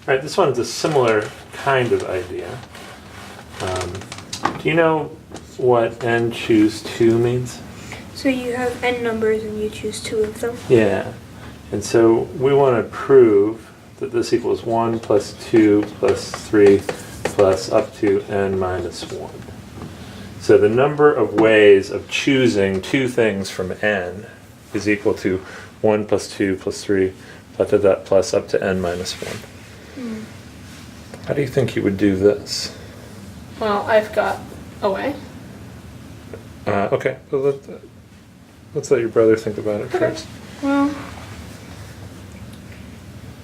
All right, this one's a similar kind of idea. Do you know what n choose 2 means? So you have n numbers and you choose 2 of them? Yeah. And so we want to prove that this equals 1 plus 2 plus 3 plus up to n minus 1. So the number of ways of choosing 2 things from n is equal to 1 plus 2 plus 3 plus up to n minus 1. How do you think you would do this? Well, I've got a way. Okay, well, let's let your brother think about it first. Well,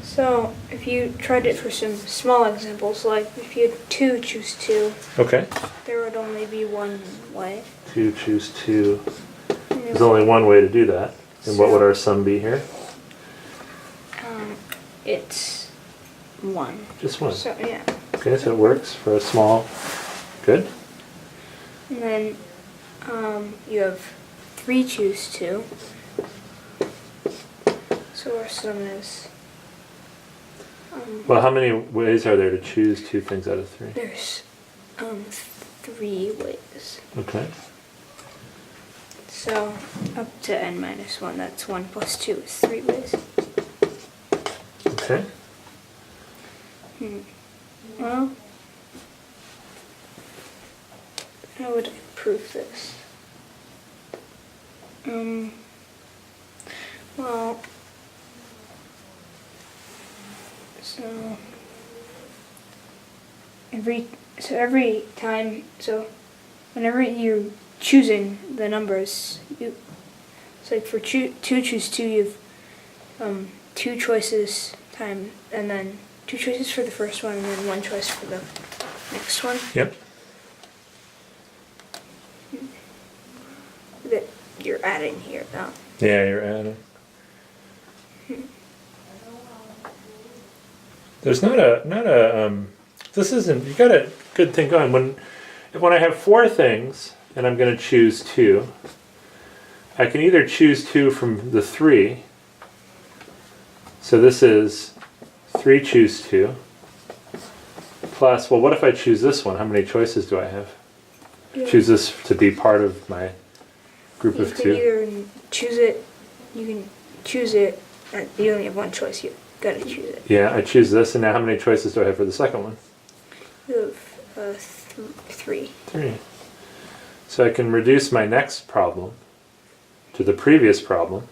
so if you tried it for some small examples, like if you had 2 choose 2, Okay. there would only be one way. 2 choose 2. There's only one way to do that. And what would our sum be here? It's 1. Just 1. So yeah. Okay, so it works for a small. Good. And then you have 3 choose 2. So our sum is. Well, how many ways are there to choose 2 things out of 3? There's 3 ways. Okay. So up to n minus 1, that's 1 plus 2 is 3 ways. Okay. Well, how would I prove this? Well, so every time, so whenever you're choosing the numbers, it's like for 2 choose 2, you have 2 choices time, and then 2 choices for the first one, and then 1 choice for the next one. Yep. That you're adding here now. Yeah, you're adding. There's not a this isn't, you got a good thing going. When I have 4 things and I'm going to choose 2, I can either choose 2 from the 3. So this is 3 choose 2 plus, well, what if I choose this one? How many choices do I have? Choose this to be part of my group of 2. You can either choose it, you can choose it, and you only have 1 choice, you gotta choose it. Yeah, I choose this, and now how many choices do I have for the second one? You have 3. 3. So I can reduce my next problem to the previous problem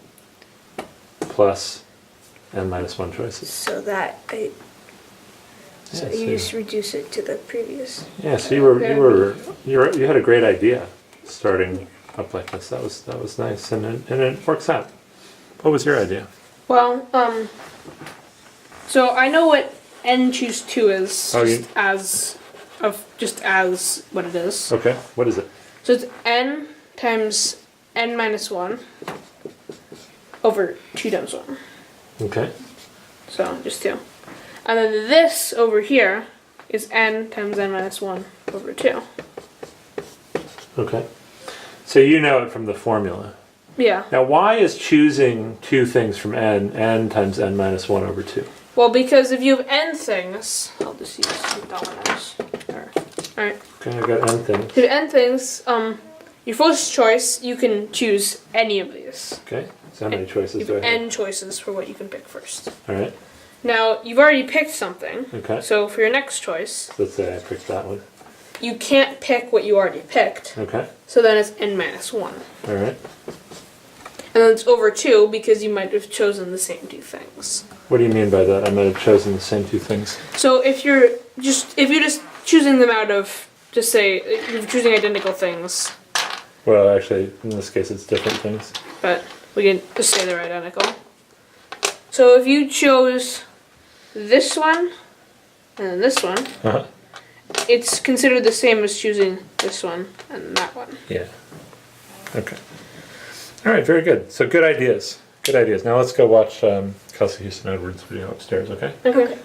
plus n minus 1 choices. So that you just reduce it to the previous. Yeah, so you had a great idea starting up like this. That was nice, and it works out. What was your idea? Well, so I know what n choose 2 is, just as what it is. Okay, what is it? So it's n times n minus 1 over 2 times 1. Okay. So just 2. And then this over here is n times n minus 1 over 2. Okay. So you know it from the formula. Yeah. Now, why is choosing 2 things from n times n minus 1 over 2? Well, because if you have n things, I'll just use some dominoes. Alright. Okay, I got n things. If you have n things, your first choice, you can choose any of these. Okay, so how many choices You do I have have? n choices for what you can pick first. Alright, Now, you've already picked something. okay. So for your next choice, Let's say I picked that one. you can't pick what you already picked. Okay, So then it's n minus 1. alright. And then it's over 2 because you might have chosen the same 2 things. What do you mean by that? I might have chosen the same 2 things. So if you're just choosing them out of, just say, you're choosing identical things, Well, actually, in this case, it's different things. but we can just say they're identical. So if you chose this one and then this one, Uh-huh. it's considered the same as choosing this one and that one. Yeah. Okay. Alright, very good. So good ideas. Good ideas. Now let's go watch Kelsey Houston Edwards' video upstairs, okay? Okay.